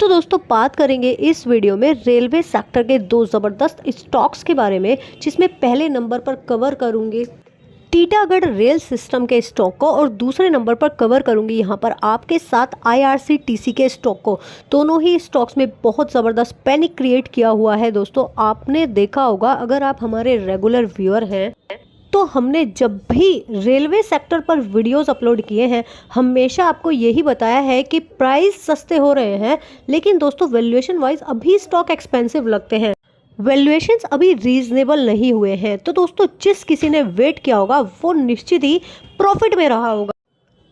तो दोस्तों बात करेंगे इस वीडियो में रेलवे सेक्टर के दो ज़बरदस्त स्टॉक्स के बारे में, जिसमें पहले नंबर पर कवर करूंगी टीटागढ़ रेल सिस्टम के स्टॉक को और दूसरे नंबर पर कवर करूंगी यहाँ पर आपके साथ आईआरसीटीसी के स्टॉक को। दोनों ही स्टॉक्स में बहुत ज़बरदस्त पैनिक क्रिएट किया हुआ है। दोस्तों आपने देखा होगा, अगर आप हमारे रेगुलर व्यूअर हैं तो हमने जब भी रेलवे सेक्टर पर वीडियोस अपलोड किए हैं हमेशा आपको यही बताया है कि प्राइस सस्ते हो रहे हैं, लेकिन दोस्तों वैल्यूएशन वाइज अभी स्टॉक एक्सपेंसिव लगते हैं, वैल्यूएशंस अभी रीजनेबल नहीं हुए हैं। तो दोस्तों जिस किसी ने वेट किया होगा वो निश्चित ही प्रॉफिट में रहा होगा।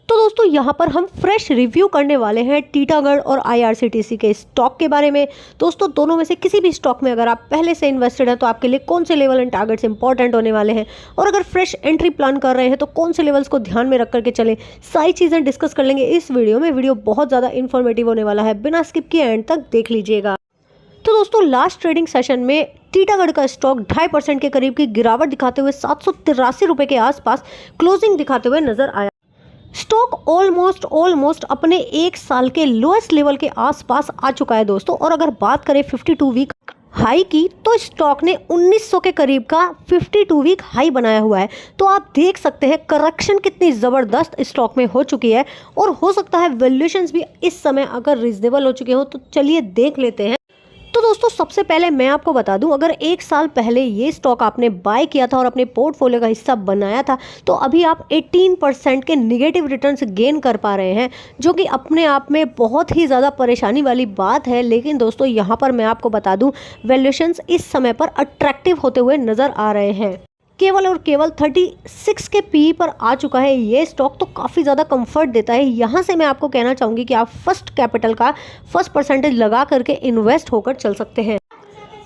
तो दोस्तों यहाँ पर हम फ्रेश रिव्यू करने वाले हैं टीटागढ़ और आईआरसीटीसी के स्टॉक के बारे में। दोस्तों दोनों में से किसी भी स्टॉक में अगर आप पहले से इन्वेस्टेड हैं तो आपके लिए कौन से लेवल एंड टारगेट्स इंपॉर्टेंट होने वाले हैं, और अगर फ्रेश एंट्री प्लान कर रहे हैं तो कौन से लेवल्स को ध्यान में रख करके चलें, सारी चीज़ें डिस्कस कर लेंगे इस वीडियो में। वीडियो बहुत ज़्यादा इन्फॉर्मेटिव होने वाला है, बिना स्किप किए एंड तक देख लीजिएगा। तो दोस्तों लास्ट ट्रेडिंग सेशन में टीटागढ़ का स्टॉक 2.5% के करीब की गिरावट दिखाते हुए 783 रुपये के आसपास क्लोजिंग दिखाते हुए नजर आया। स्टॉक ऑलमोस्ट अपने एक साल के लोएस्ट लेवल के आसपास आ चुका है दोस्तों। और अगर बात करें 52 वीक हाई की तो स्टॉक ने 1900 के करीब का 52 वीक हाई बनाया हुआ है। तो आप देख सकते हैं करेक्शन कितनी ज़बरदस्त स्टॉक में हो चुकी है, और हो सकता है वैल्यूएशंस भी इस समय अगर रीजनेबल हो चुके हो। तो चलिए देख लेते हैं। तो दोस्तों सबसे पहले मैं आपको बता दूं, अगर एक साल पहले ये स्टॉक आपने बाय किया था और अपने पोर्टफोलियो का हिस्सा बनाया था तो अभी आप 18% के निगेटिव रिटर्न्स गेन कर पा रहे हैं, जो कि अपने आप में बहुत ही ज़्यादा परेशानी वाली बात है। लेकिन दोस्तों यहाँ पर मैं आपको बता दूं, वैल्यूएशंस इस समय पर अट्रैक्टिव होते हुए नज़र आ रहे हैं। केवल और केवल 36 के पी पर आ चुका है ये स्टॉक, तो काफ़ी ज़्यादा कंफर्ट देता है। यहाँ से मैं आपको कहना चाहूँगी कि आप फर्स्ट कैपिटल का फर्स्ट परसेंटेज लगा करके इन्वेस्ट होकर चल सकते हैं।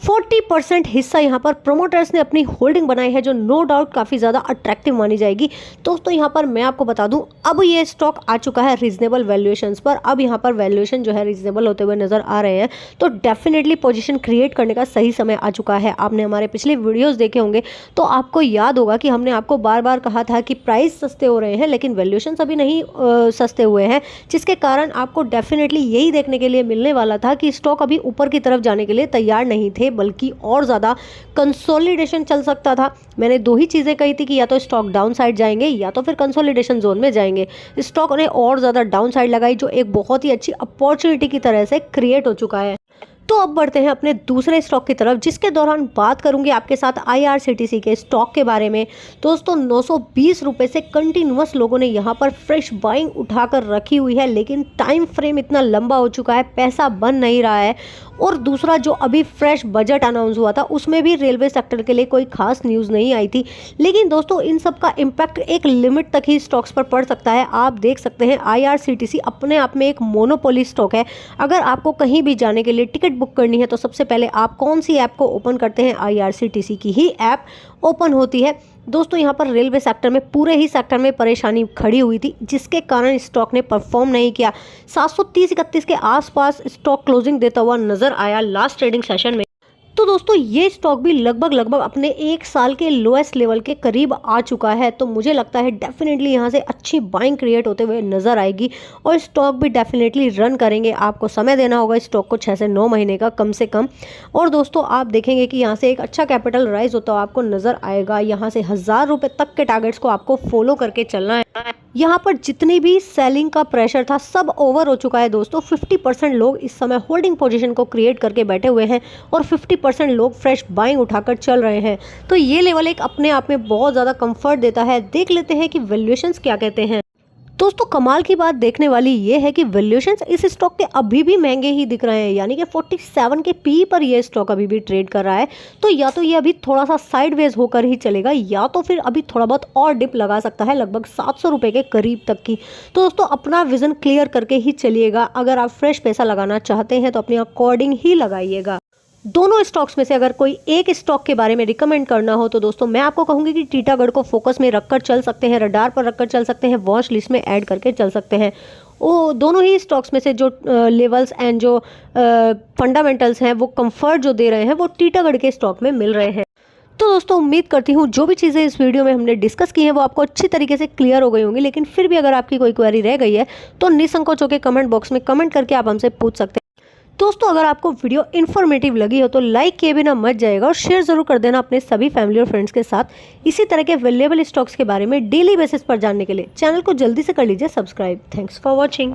40% हिस्सा यहाँ पर प्रोमोटर्स ने अपनी होल्डिंग बनाई है, जो नो डाउट काफ़ी ज़्यादा अट्रैक्टिव मानी जाएगी। दोस्तों यहाँ पर मैं आपको बता दूं, अब ये स्टॉक आ चुका है रीजनेबल वैल्यूएशंस पर। अब यहाँ पर वैल्यूएशन जो है रीजनेबल होते हुए नज़र आ रहे हैं, तो डेफिनेटली पोजीशन क्रिएट करने का सही समय आ चुका है। आपने हमारे पिछले वीडियोज़ देखे होंगे तो आपको याद होगा कि हमने आपको बार बार कहा था कि प्राइस सस्ते हो रहे हैं लेकिन वैल्यूएशंस अभी नहीं सस्ते हुए हैं, जिसके कारण आपको डेफिनेटली यही देखने के लिए मिलने वाला था कि स्टॉक अभी ऊपर की तरफ जाने के लिए तैयार नहीं थे, बल्कि और ज़्यादा कंसोलिडेशन चल सकता था। मैंने दो ही चीज़ें कही थी कि या तो स्टॉक डाउन साइड जाएंगे या तो फिर कंसोलिडेशन जोन में जाएंगे। स्टॉक ने और ज़्यादा डाउन साइड लगाई, जो एक बहुत ही अच्छी अपॉर्चुनिटी की तरह से क्रिएट हो चुका है। तो अब बढ़ते हैं अपने दूसरे स्टॉक की तरफ, जिसके दौरान बात करूंगी आपके साथ आईआरसीटीसी के स्टॉक के बारे में। दोस्तों 920 रुपये से कंटिन्यूअस लोगों ने यहाँ पर फ्रेश बाइंग उठाकर रखी हुई है, लेकिन टाइम फ्रेम इतना लंबा हो चुका है, पैसा बन नहीं रहा है। और दूसरा, जो अभी फ्रेश बजट अनाउंस हुआ था उसमें भी रेलवे सेक्टर के लिए कोई खास न्यूज़ नहीं आई थी। लेकिन दोस्तों इन सब का इम्पैक्ट एक लिमिट तक ही स्टॉक्स पर पड़ सकता है। आप देख सकते हैं आईआरसीटीसी अपने आप में एक मोनोपोली स्टॉक है। अगर आपको कहीं भी जाने के लिए टिकट बुक करनी है तो सबसे पहले आप कौन सी ऐप को ओपन करते हैं? आईआरसीटीसी की ही ऐप ओपन होती है। दोस्तों यहाँ पर रेलवे सेक्टर में, पूरे ही सेक्टर में परेशानी खड़ी हुई थी, जिसके कारण स्टॉक ने परफॉर्म नहीं किया। 730-31 के आसपास स्टॉक क्लोजिंग देता हुआ नजर आया लास्ट ट्रेडिंग सेशन में। तो दोस्तों ये स्टॉक भी लगभग अपने एक साल के लोएस्ट लेवल के करीब आ चुका है। तो मुझे लगता है डेफिनेटली यहाँ से अच्छी बाइंग क्रिएट होते हुए नजर आएगी, और स्टॉक भी डेफिनेटली रन करेंगे। आपको समय देना होगा स्टॉक को 6 से 9 महीने का कम से कम। और दोस्तों आप देखेंगे कि यहाँ से एक अच्छा कैपिटल राइज होता हुआ आपको नजर आएगा। यहाँ से 1000 रुपये तक के टारगेट्स को आपको फॉलो करके चलना है। यहाँ पर जितनी भी सेलिंग का प्रेशर था सब ओवर हो चुका है दोस्तों। 50% लोग इस समय होल्डिंग पोजीशन को क्रिएट करके बैठे हुए हैं और 50% लोग फ्रेश बाइंग उठाकर चल रहे हैं। तो ये लेवल एक अपने आप में बहुत ज़्यादा कंफर्ट देता है। देख लेते हैं कि वैल्यूएशंस क्या कहते हैं। दोस्तों कमाल की बात देखने वाली ये है कि वैल्यूएशंस इस स्टॉक के अभी भी महंगे ही दिख रहे हैं, यानी कि 47 के पी पर ये स्टॉक अभी भी ट्रेड कर रहा है। तो या तो ये अभी थोड़ा सा साइडवेज होकर ही चलेगा, या तो फिर अभी थोड़ा बहुत और डिप लगा सकता है, लगभग 700 रुपये के करीब तक की। तो दोस्तों अपना विजन क्लियर करके ही चलिएगा। अगर आप फ्रेश पैसा लगाना चाहते हैं तो अपने अकॉर्डिंग ही लगाइएगा। दोनों स्टॉक्स में से अगर कोई एक स्टॉक के बारे में रिकमेंड करना हो तो दोस्तों मैं आपको कहूंगी कि टीटागढ़ को फोकस में रखकर चल सकते हैं, रडार पर रखकर चल सकते हैं, वॉच लिस्ट में ऐड करके चल सकते हैं। वो दोनों ही स्टॉक्स में से जो लेवल्स एंड जो फंडामेंटल्स हैं वो कंफर्ट जो दे रहे हैं वो टीटागढ़ के स्टॉक में मिल रहे हैं। तो दोस्तों उम्मीद करती हूँ जो भी चीज़ें इस वीडियो में हमने डिस्कस की हैं वो आपको अच्छी तरीके से क्लियर हो गई होंगी। लेकिन फिर भी अगर आपकी कोई क्वेरी रह गई है तो निसंकोच होकर कमेंट बॉक्स में कमेंट करके आप हमसे पूछ सकते हैं। दोस्तों अगर आपको वीडियो इन्फॉर्मेटिव लगी हो तो लाइक किए बिना मत जाएगा और शेयर जरूर कर देना अपने सभी फैमिली और फ्रेंड्स के साथ। इसी तरह के वैल्यूएबल स्टॉक्स के बारे में डेली बेसिस पर जानने के लिए चैनल को जल्दी से कर लीजिए सब्सक्राइब। Thanks for watching.